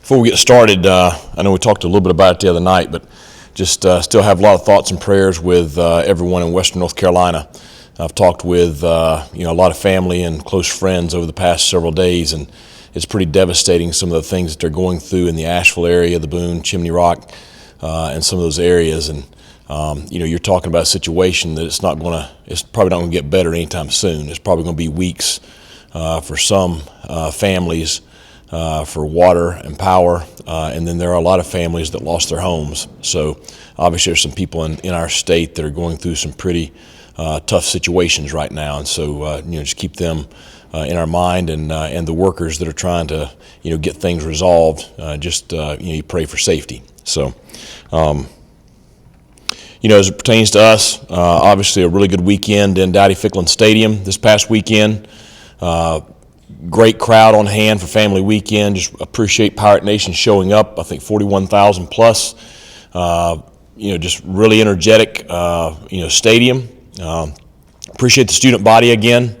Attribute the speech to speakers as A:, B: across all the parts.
A: Before we get started, I know we talked a little bit about it the other night, but just still have a lot of thoughts and prayers with everyone in Western North Carolina. I've talked with a lot of family and close friends over the past several days, and it's pretty devastating some of the things that they're going through in the Asheville area, the Boone, Chimney Rock, and some of those areas. And you're talking about a situation that it's probably not going to get better anytime soon. It's probably going to be weeks for some families. For water and power, and then there are a lot of families that lost their homes. So obviously there's some people in our state that are going through some pretty tough situations right now, and so just keep them in our mind, and the workers that are trying to get things resolved. You pray for safety. So as it pertains to us, obviously a really good weekend in Dowdy-Ficklin Stadium this past weekend. Great crowd on hand for family weekend. Just appreciate Pirate Nation showing up. I think 41,000 plus. Just really energetic. Stadium. Appreciate the student body again.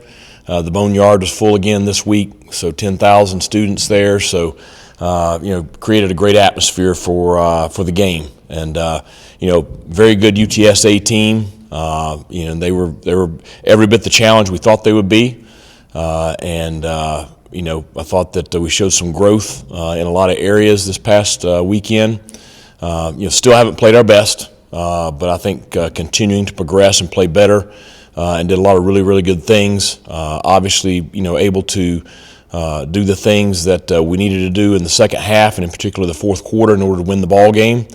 A: The Boneyard was full again this week, so 10,000 students there. So created a great atmosphere for the game, and very good UTSA team. They were every bit the challenge we thought they would be. I thought that we showed some growth in a lot of areas this past weekend. Still haven't played our best, but I think continuing to progress and play better, and did a lot of really, really good things. Obviously, able to do the things that we needed to do in the second half, and in particular the fourth quarter, in order to win the ball game,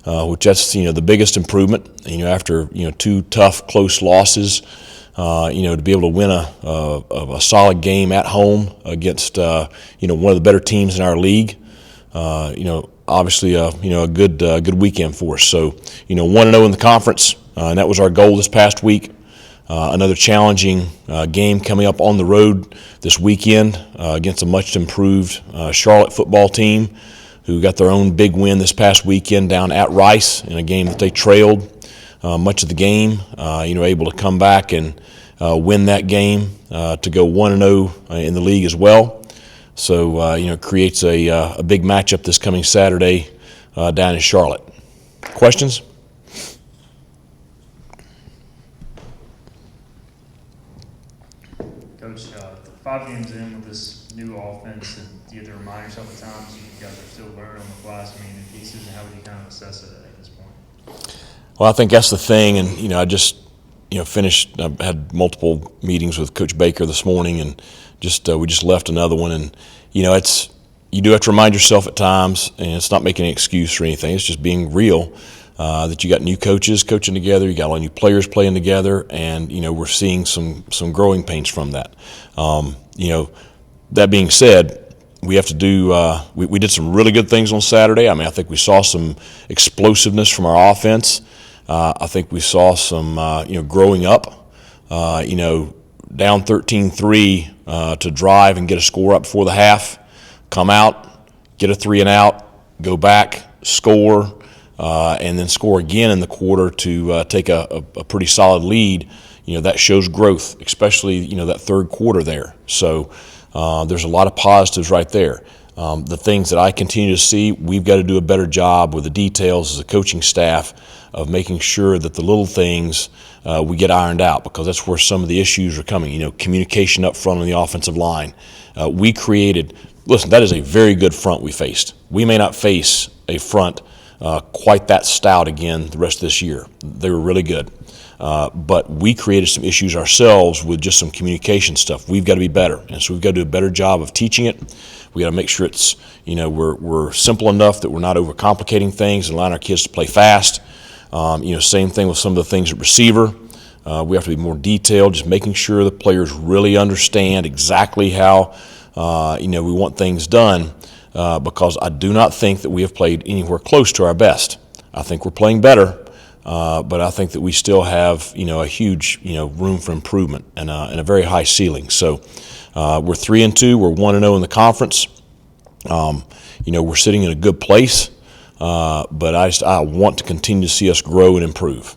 A: which that's the biggest improvement. After two tough, close losses. To be able to win a solid game at home against one of the better teams in our league, obviously a good weekend for us. So 1-0 in the conference, and that was our goal this past week. Another challenging game coming up on the road this weekend against a much improved Charlotte football team, who got their own big win this past weekend down at Rice in a game that they trailed much of the game. Able to come back and win that game to go 1-0 in the league as well. So creates a big matchup this coming Saturday down in Charlotte. Questions?
B: Coach, 5 games in with this new offense, and do you have to remind yourself at times you guys are still learning on the fly? So, in pieces, and how would you kind of assess it at this point?
A: Well, I think that's the thing, and I just finished. I had multiple meetings with Coach Baker this morning, and we just left another one, and it's you do have to remind yourself at times, and it's not making an excuse or anything. It's just being real. That you got new coaches coaching together, you got a lot of new players playing together, and we're seeing some growing pains from that. That being said, we have to do. We did some really good things on Saturday. I think we saw some explosiveness from our offense. I think we saw some growing up. Down 13-3 to drive and get a score up before the half, come out, get a 3 and out, go back, score. And then score again in the quarter to take a pretty solid lead. That shows growth, especially that third quarter there. So there's a lot of positives right there. The things that I continue to see, we've got to do a better job with the details as a coaching staff of making sure that the little things we get ironed out, because that's where some of the issues are coming. Communication up front on the offensive line. That is a very good front we faced. We may not face a front quite that stout again the rest of this year. They were really good. But we created some issues ourselves with just some communication stuff. We've got to be better. And so we've got to do a better job of teaching it. We got to make sure it's, we're simple enough that we're not overcomplicating things and allowing our kids to play fast. Same thing with some of the things at receiver. We have to be more detailed, just making sure the players really understand exactly how, we want things done. Because I do not think that we have played anywhere close to our best. I think we're playing better, but I think that we still have, a huge, room for improvement and a very high ceiling. So we're 3-2. We're 1-0 in the conference. We're sitting in a good place, but I want to continue to see us grow and improve.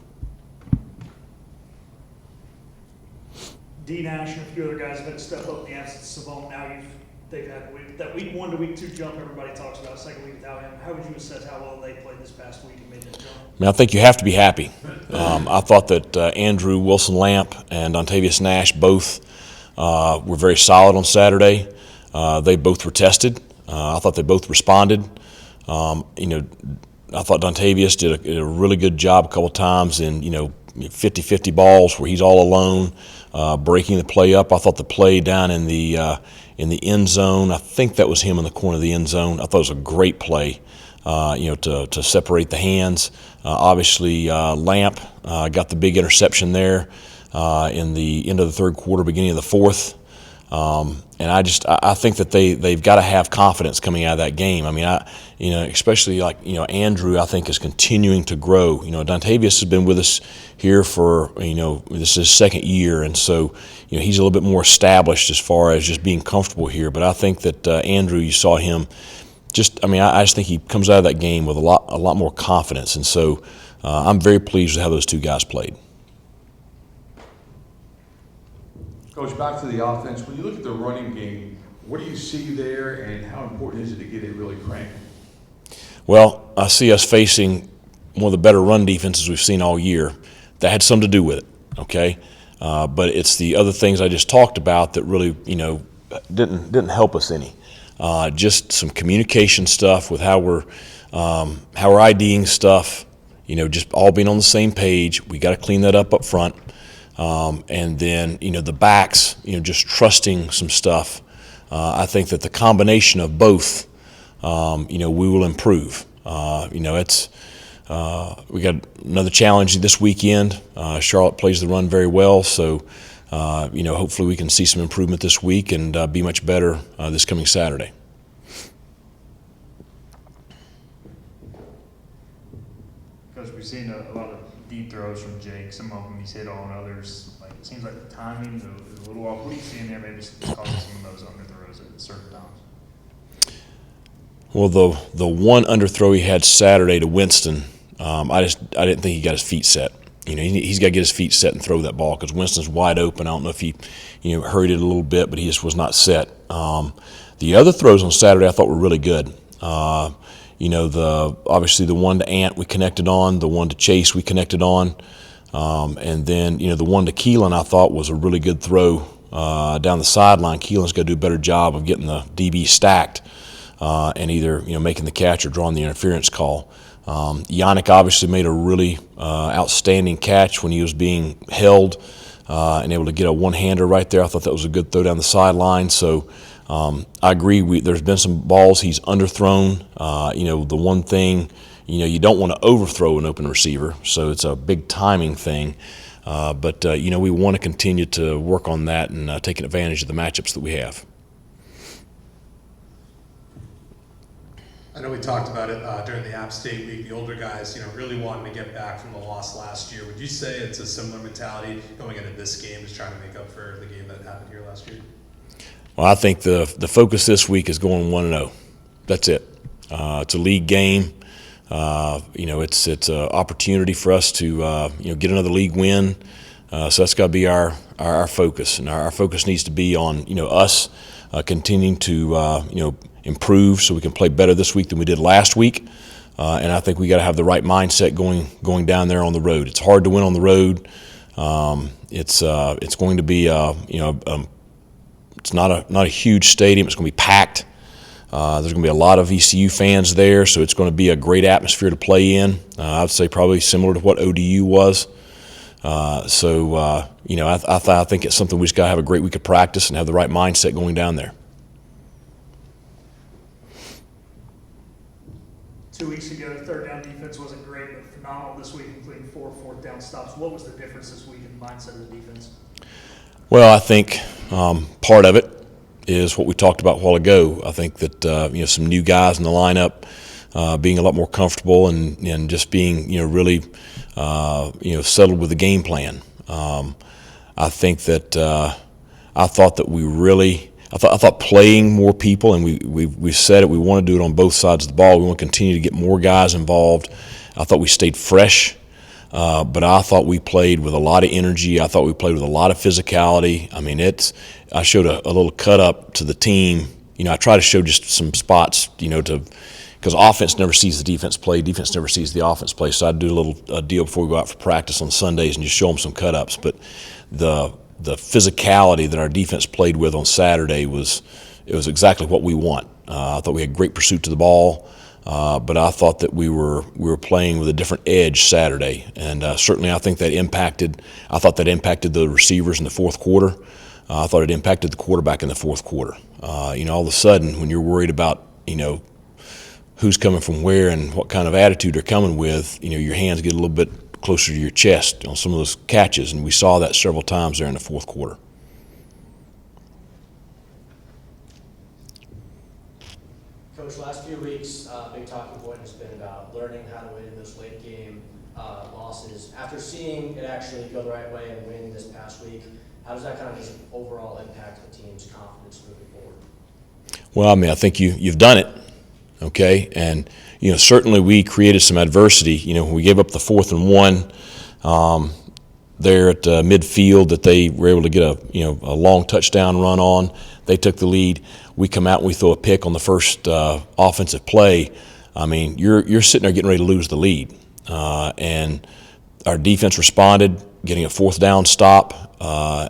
C: D. Nash and a few other guys have had to step up in the absence of Savone. Now they've that week 1 to week 2 jump everybody talks about, second week without him. How would you assess how well they played this past week and made that jump?
A: I mean, I think you have to be happy. I thought that Andrew Wilson-Lamp and Dontavius Nash both were very solid on Saturday. They both were tested. I thought they both responded. I thought Dontavius did a really good job a couple times in 50-50 balls where he's all alone, breaking the play up. I thought the play down in the end zone, I think that was him in the corner of the end zone. I thought it was a great play, to separate the hands. Obviously, Lamp got the big interception there in the end of the third quarter, beginning of the fourth. And I think that they've got to have confidence coming out of that game. I mean, especially Andrew, I think is continuing to grow. Dontavius has been with us here for this is his second year, and so he's a little bit more established as far as just being comfortable here. But I think that Andrew, you saw him. I just think he comes out of that game with a lot more confidence, and so I'm very pleased with how those two guys played.
D: Coach, back to the offense. When you look at the running game, what do you see there, and how important is it to get it really cranking?
A: Well, I see us facing one of the better run defenses we've seen all year. That had something to do with it, okay? But it's the other things I just talked about that really, didn't help us any. Just some communication stuff with how we're IDing stuff. Just all being on the same page. We got to clean that up front. And then, the backs, just trusting some stuff. I think that the combination of both, we will improve. We got another challenge this weekend. Charlotte plays the run very well, so, hopefully we can see some improvement this week and be much better this coming Saturday.
B: Coach, we've seen a lot of deep throws from Jake. Some of them he's hit on, others, it seems like the timing is a little off. What are you seeing there maybe causing some of those underthrows at certain times?
A: Well, the one underthrow he had Saturday to Winston, I didn't think he got his feet set. He's got to get his feet set and throw that ball because Winston's wide open. I don't know if he hurried it a little bit, but he just was not set. The other throws on Saturday I thought were really good. Obviously the one to Ant we connected on, the one to Chase we connected on, and then the one to Keelan I thought was a really good throw down the sideline. Keelan's got to do a better job of getting the DB stacked and either making the catch or drawing the interference call. Yannick obviously made a really outstanding catch when he was being held and able to get a one-hander right there. I thought that was a good throw down the sideline. So I agree. There's been some balls he's underthrown. The one thing, you don't want to overthrow an open receiver, so it's a big timing thing. But we want to continue to work on that and taking advantage of the matchups that we have.
E: I know we talked about it during the App State week. The older guys, really wanting to get back from the loss last year. Would you say it's a similar mentality going into this game, just trying to make up for the game that happened here last year?
A: Well, I think the focus this week is going 1-0. That's it. It's a league game. It's an opportunity for us to get another league win. So that's got to be our focus, and our focus needs to be on us continuing to improve so we can play better this week than we did last week. And I think we got to have the right mindset going down there on the road. It's hard to win on the road. It's going to be it's not a huge stadium. It's going to be packed. There's going to be a lot of ECU fans there, so it's going to be a great atmosphere to play in. I would say probably similar to what ODU was. I think it's something we just got to have a great week of practice and have the right mindset going down there.
C: 2 weeks ago, third down defense wasn't great, but phenomenal this week, including 4 fourth down stops. What was the difference this week in the mindset of the defense?
A: Well, I think part of it is what we talked about a while ago. I think that some new guys in the lineup being a lot more comfortable and just being really settled with the game plan. I think that I thought that we really. I thought playing more people, and we said it. We want to do it on both sides of the ball. We want to continue to get more guys involved. I thought we stayed fresh, but I thought we played with a lot of energy. I thought we played with a lot of physicality. I mean, I showed a little cut up to the team, I try to show just some spots, because offense never sees the defense play, defense never sees the offense play. So I do a little deal before we go out for practice on Sundays and just show them some cut-ups. But the physicality that our defense played with on Saturday was exactly what we want. I thought we had great pursuit to the ball, but I thought that we were playing with a different edge Saturday, and certainly I thought that impacted the receivers in the fourth quarter. I thought it impacted the quarterback in the fourth quarter. All of a sudden, when you're worried about who's coming from where and what kind of attitude they're coming with, your hands get a little bit closer to your chest on some of those catches, and we saw that several times there in the fourth quarter.
F: Coach, last few weeks, big talking point has been about learning how to win in those late game losses. After seeing it actually go the right way and win this past week, how does that kind of just overall impact the team's confidence moving forward?
A: Well, I think you've done it, okay? And, certainly we created some adversity. When we gave up the 4th and 1 there at midfield that they were able to get a long touchdown run on. They took the lead. We come out and we throw a pick on the first offensive play. You're sitting there getting ready to lose the lead. And our defense responded, getting a 4th down stop,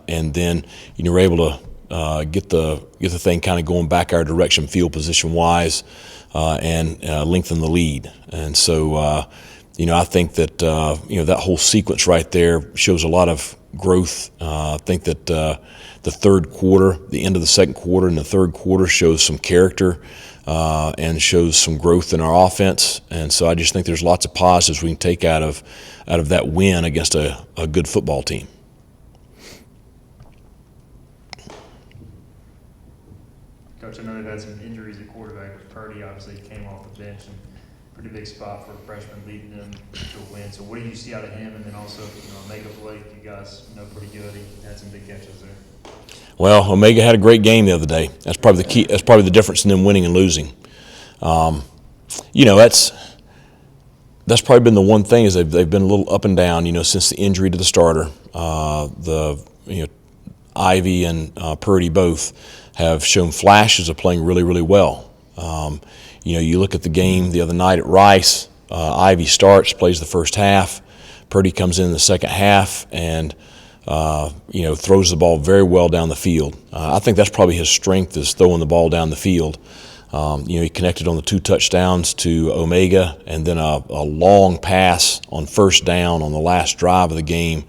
A: and then we're able to get the thing kind of going back our direction, field position wise, and lengthen the lead. And so, I think that that whole sequence right there shows a lot of growth. I think that the third quarter, the end of the second quarter, and the third quarter shows some character and shows some growth in our offense. And so I just think there's lots of positives we can take out of that win against a good football team.
B: Coach, I know they've had some injuries at quarterback. Purdy obviously came off the bench, and pretty big spot for a freshman leading them to a win. So what do you see out of him? And then also, Omega Blake, you guys know pretty good. He had some big catches there.
A: Well, Omega had a great game the other day. That's probably the key. That's probably the difference in them winning and losing. That's probably been the one thing is they've been a little up and down. Since the injury to the starter, Ivy and Purdy both have shown flashes of playing really, really well. You look at the game the other night at Rice. Ivy starts, plays the first half. Purdy comes in the second half and throws the ball very well down the field. I think that's probably his strength is throwing the ball down the field. He connected on the 2 touchdowns to Omega, and then a long pass on first down on the last drive of the game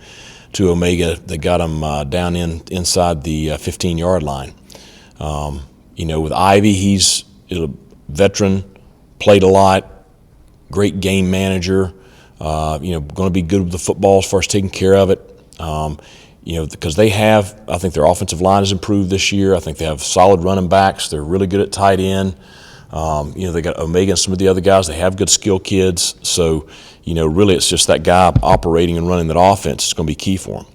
A: to Omega that got him down inside the 15-yard line. With Ivy, he's a veteran, played a lot, great game manager, going to be good with the football as far as taking care of it. Because I think their offensive line has improved this year. I think they have solid running backs. They're really good at tight end. They got Omega and some of the other guys. They have good skill kids. So, really it's just that guy operating and running that offense is going to be key for them.